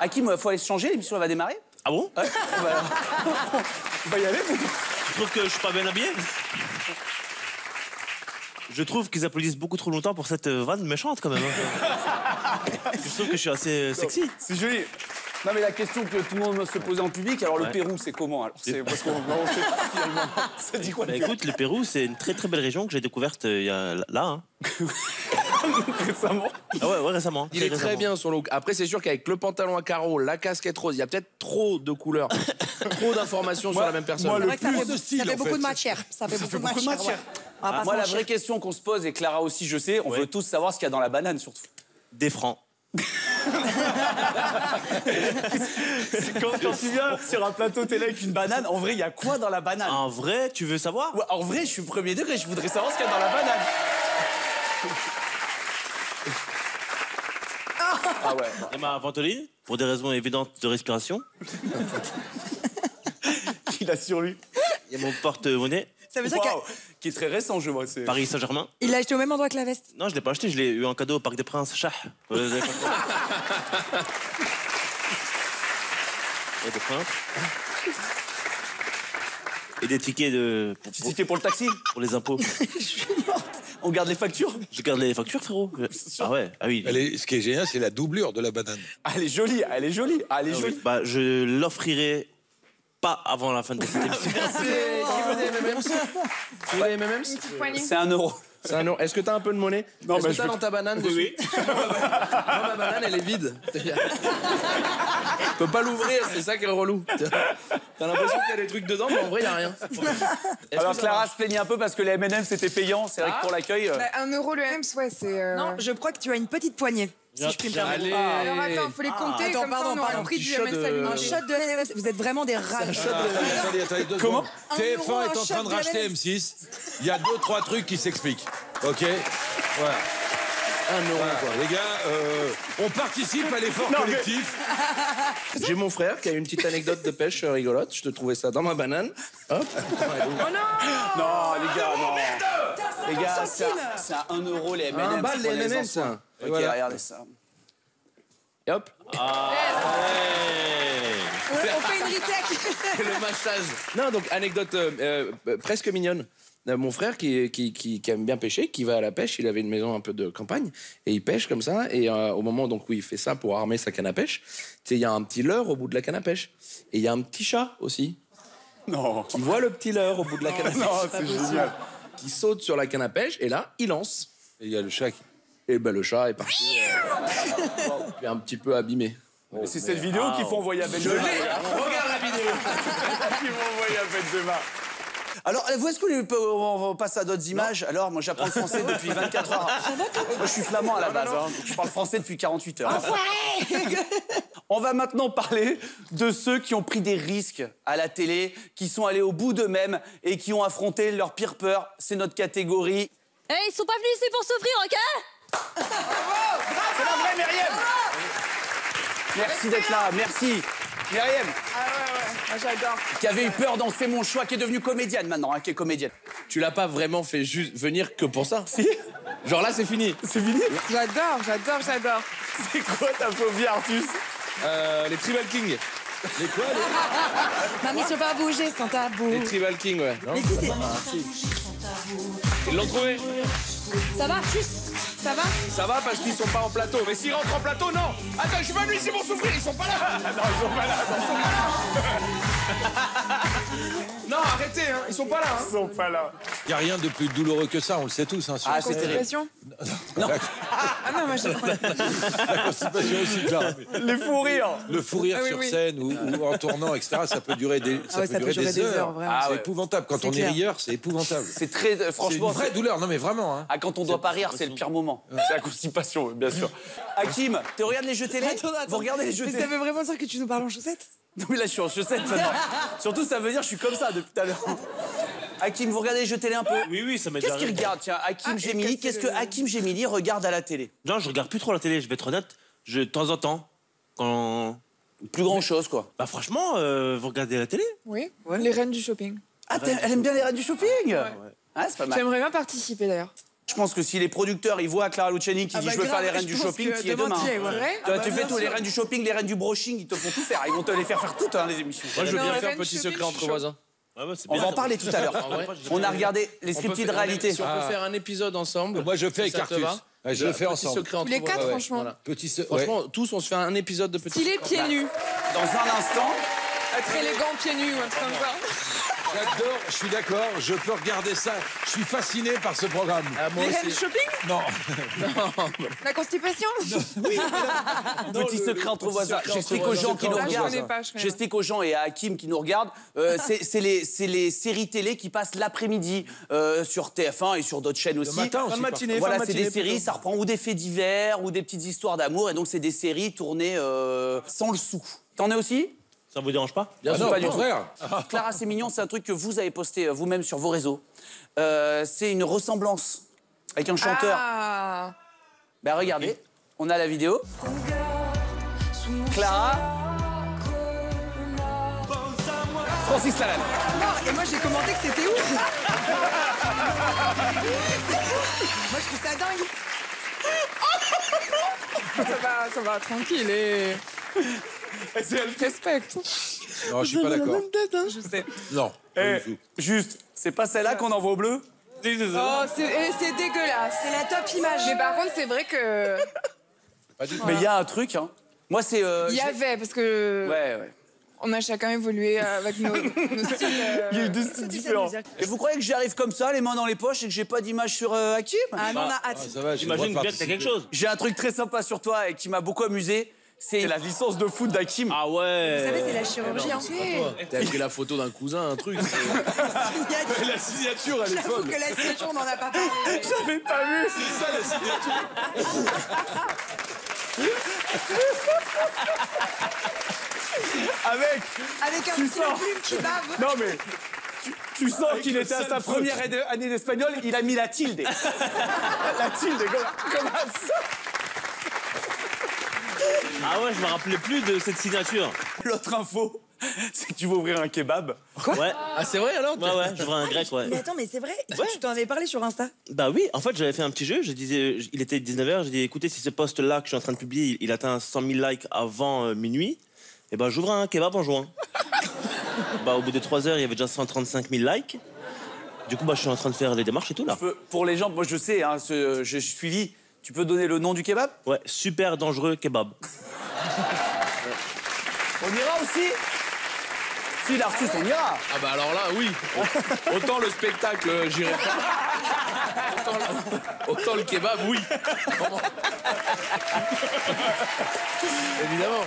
Hakim, faut aller se changer, l'émission va démarrer. Ah bon? Ouais, on va y aller. Tu trouves que je suis pas bien habillé? Je trouve qu'ils applaudissent beaucoup trop longtemps pour cette vanne méchante quand même. Je trouve que je suis assez sexy. C'est joli. Non mais la question que tout le monde se posait en public, alors le Pérou c'est comment alors? C'est parce qu'on sait pas finalement. Ça dit quoi? Bah, écoute, le Pérou c'est une très très belle région que j'ai découverte il y a là. Hein. Récemment. Ah ouais, récemment. Il est très récemment. bien son look. Après, c'est sûr qu'avec le pantalon à carreaux, la casquette rose, il y a peut-être trop de couleurs, trop d'informations sur la même personne. moi, C'est vrai que ça plus fait, de style, ça fait en beaucoup fait. de matière. Ça fait beaucoup de matière. matière. Ouais. On va pas se Moi la mentir. vraie question qu'on se pose, et Clara aussi je sais, on veut tous savoir ce qu'il y a dans la banane surtout. Des francs. Quand tu viens sur un plateau télé avec une banane, en vrai il y a quoi dans la banane? En vrai, tu veux savoir? Ouais, en vrai je suis premier degré, je voudrais savoir ce qu'il y a dans la banane. Ah ouais. Et ma ventoline, pour des raisons évidentes de respiration. Il a sur lui. Il y a mon porte-monnaie, Ça veut dire Waouh, qui est très récent, je vois. C'est... Paris Saint-Germain. qu'il l'a acheté au même endroit que la veste. Non, je l'ai pas acheté, je l'ai eu en cadeau au Parc des Princes. Chah. Vous avez pas compris. Et des Princes. Et des tickets de... Petit ticket pour le taxi. pour les impôts. On garde les factures. Je garde les factures, frérot. Ah ouais, ah oui. Ce qui est génial, c'est la doublure de la banane. Ah, elle est jolie, elle est jolie. Ah, elle est Ah oui. jolie. Bah, je l'offrirai pas avant la fin de cette émission. Qui veut des M&M's? Tu veux des M&M's? C'est 1 euro. C'est un nom. Est-ce que t'as un peu de monnaie? Non, Est-ce bah, que je t'as vais- dans ta banane Oui, dessus? oui. Non, ma banane, elle est vide. Je peux pas l'ouvrir, c'est ça qui est relou. T'as l'impression qu'il y a des trucs dedans, mais en vrai, il y a rien. Est-ce Alors que ça Clara marche? se plaignait un peu parce que les M&M c'était payant. C'est vrai que pour l'accueil. 1 euro le M, ouais, c'est. Non, je crois que tu as une petite poignée. Si je puis me permettre. Allez. Alors attends, faut les compter, Attends, comme ça pardon, on aura pardon. le prix du Petit shot MS de- allumé. Un shot de LMS. Vous êtes vraiment des rats. Attendez, 2 Comment secondes. Un euro, TF1 un est en train shot de de racheter M&M's. M6. Il y a 2-3 trucs qui s'expliquent. OK? Voilà. 1 euro, Voilà. quoi. Les gars, on participe à l'effort collectif. J'ai mon frère qui a une petite anecdote de pêche rigolote. Je te trouvais ça dans ma banane. Hop. Non, les gars, non. Les gars, c'est à 1 euro les M&M. 1 balle les prenez-en M&M's, soin. ça. Ok, Voilà. regardez ça. Et hop. On fait une retake. Le massage. Non, donc anecdote presque mignonne. Mon frère qui aime bien pêcher, qui va à la pêche, il avait une maison un peu de campagne, et il pêche comme ça, et au moment donc, où il fait ça pour armer sa canne à pêche, tu sais, il y a un petit leurre au bout de la canne à pêche. Et il y a un petit chat aussi, Non. qui voit le petit leurre au bout de la canne à pêche, Non, c'est génial. qui saute sur la canne à pêche, et là, il lance. Et il y a le chat qui... Et ben le chat est parti, puis un petit peu abîmé. C'est cette vidéo qu'il faut envoyer à Benzema. Regarde la vidéo. Qu'il faut envoyer à Benzema. Alors, vous est-ce qu'on passe à d'autres images? Alors, moi, j'apprends le français depuis 24 heures. Moi, je suis flamand à la base. Hein, donc je parle français depuis 48 heures. On va maintenant parler de ceux qui ont pris des risques à la télé, qui sont allés au bout d'eux-mêmes et qui ont affronté leur pire peur. C'est notre catégorie. Eh, ils sont pas venus ici pour souffrir, ok? C'est la vraie Myriam. Merci d'être là, merci. Myriam, Moi j'adore. qui avait eu peur dans C'est mon choix, qui est devenue comédienne maintenant, hein, qui est comédienne. Tu l'as pas vraiment fait juste venir que pour ça. Si, Genre là, c'est fini. c'est fini. J'adore. C'est quoi ta phobie, Artus? Les Tribal King. Les quoi, Mamie, sur pas bouger sans tabou. Les Tribal King, ouais. Non. Mais si, Ils l'ont trouvé. ça va, Artus? Ça va? Ça va parce qu'ils sont pas en plateau. Mais s'ils rentrent en plateau, non. Attends, je suis pas venu ici pour souffrir. Ils sont pas là. Non, ils sont pas là, Non, arrêtez, hein. Ils sont pas là. Hein. ils sont pas là. Il n'y a rien de plus douloureux que ça, on le sait tous. Hein, sur Ah, la c'est terrible. Constipation? Non. Ah non, moi je. constipation aussi, Clara. Les fous rires. Le fou rire Ah oui, sur oui. scène ou en tournant, etc., ça peut durer des, Ah ouais, ça peut durer des heures, vraiment. Ah c'est ouais. épouvantable. Quand C'est on clair. est rieur, c'est épouvantable. C'est très, C'est une franchement. vraie douleur. Non, mais vraiment. Hein. Ah, quand on doit pas rire, c'est le pire moment. C'est la constipation, bien sûr. Hakim, tu regardes les jeux télé? Attends. Vous regardez les jeux Mais télé? ça veut vraiment dire que tu nous parles en chaussettes? Non, mais là, je suis en chaussettes maintenant. Surtout, ça veut dire que je suis comme ça depuis tout à l'heure. Hakim, vous regardez les jeux télé un peu? Oui, oui, ça m'est Qu'est-ce déjà qu'il arrivé. regarde, tiens, Hakim Ah, Gemili? et Qu'est-ce que casser le- Hakim Gemili regarde à la télé? Non, je regarde plus trop la télé, je vais être honnête. De temps en temps, quand... Plus grand chose, quoi. Bah franchement, vous regardez la télé? Oui. Les reines du shopping. Ah, elle aime bien les reines du shopping? Ah, c'est pas mal. J'aimerais bien participer d'ailleurs. Je pense que si les producteurs ils voient Clara Luciani qui dit je veux faire les reines du shopping, tu y es demain. Tu fais tout, les reines du shopping, les reines du brushing, ils te font tout faire. Ils vont te les faire toutes, les émissions. Moi, je veux bien faire Petit secret entre voisins. On va en parler tout à l'heure. On a regardé les scriptés de réalité. Si on peut faire un épisode ensemble. Moi, je fais avec Artus. Ouais, je le fais ensemble. Tous les 4, franchement. Franchement, tous, on se fait un épisode de Petit Stylé pieds nus. Dans un instant. Être élégant pieds nus ou un truc comme ça. J'adore, je suis d'accord, je peux regarder ça. Je suis fasciné par ce programme. Moi Les reines du aussi. shopping. Non. La constipation. Petit secret entre voisins. J'explique aux gens qui nous Là, je regardent. connais pas, je connais J'explique aux gens et à Hakim qui nous regardent. C'est les séries télé qui passent l'après-midi sur TF1 et sur d'autres chaînes aussi. matin aussi, matinée, Voilà, fin de c'est des matinée, séries, plutôt. ça reprend ou des faits divers ou des petites histoires d'amour. Et donc, c'est des séries tournées sans le sou. T'en es aussi? Ça vous dérange pas? Bien sûr, pas du Mon tout. frère. Clara, c'est mignon, c'est un truc que vous avez posté vous-même sur vos réseaux. C'est une ressemblance avec un chanteur. Ah. Ben regardez, on a la vidéo. Clara. Francis Lalanne. Non, et moi j'ai commenté que c'était ouf. Moi je trouve ça dingue. Ça va, tranquille et... Respecte. Non, je suis pas d'accord. Je sais. Non. pas du tout. Juste, c'est pas celle-là qu'on envoie au bleu? Oh, c'est dégueulasse. C'est la top image. Mais par contre, c'est vrai que... Mais il y a un truc, hein. Moi, c'est... Il y avait, parce que... Ouais. On a chacun évolué avec nos styles. Il y a eu deux styles différents. Et vous croyez que j'y arrive comme ça, les mains dans les poches, et que j'ai pas d'image sur Hakim? Ah non, on a hâte. Ça va, J'imagine bien que t'as quelque chose. J'ai un truc très sympa sur toi et qui m'a beaucoup amusé. C'est la licence de foot d'Hakim. Ah ouais. Vous savez, c'est la chirurgie. Hein. T'as pris la photo d'un cousin, un truc. La signature, elle est J'avoue folle. que la signature, on n'en a pas parlé. J'avais pas vu. C'est ça, la signature. Avec un Tu stylo sors. plume qui bave. Non mais tu sens qu'il le était à seul sa faute. première année d'espagnol, il a mis la tilde. La tilde comme ça. Ah ouais, je me rappelais plus de cette signature. L'autre info, c'est que tu vas ouvrir un kebab. Ouais. Ah, c'est vrai alors? Ouais, je voudrais un grec, ouais. Mais attends, mais c'est vrai, Ouais. tu t'en avais parlé sur Insta. Bah oui, en fait, j'avais fait un petit jeu. Je disais, il était 19h. J'ai dit, écoutez, si ce post-là que je suis en train de publier, il atteint 100 000 likes avant minuit, et ben j'ouvre un kebab en jouant. Bah au bout de 3 heures, il y avait déjà 135 000 likes. Du coup, bah je suis en train de faire les démarches et tout là. Pour les gens, moi je sais, hein, j'ai suivi. Tu peux donner le nom du kebab? Ouais, super dangereux kebab. On ira aussi? Si l'Artus, on ira. Ah bah alors là, oui. Autant le spectacle, j'irai pas. Autant le kebab, oui. Évidemment.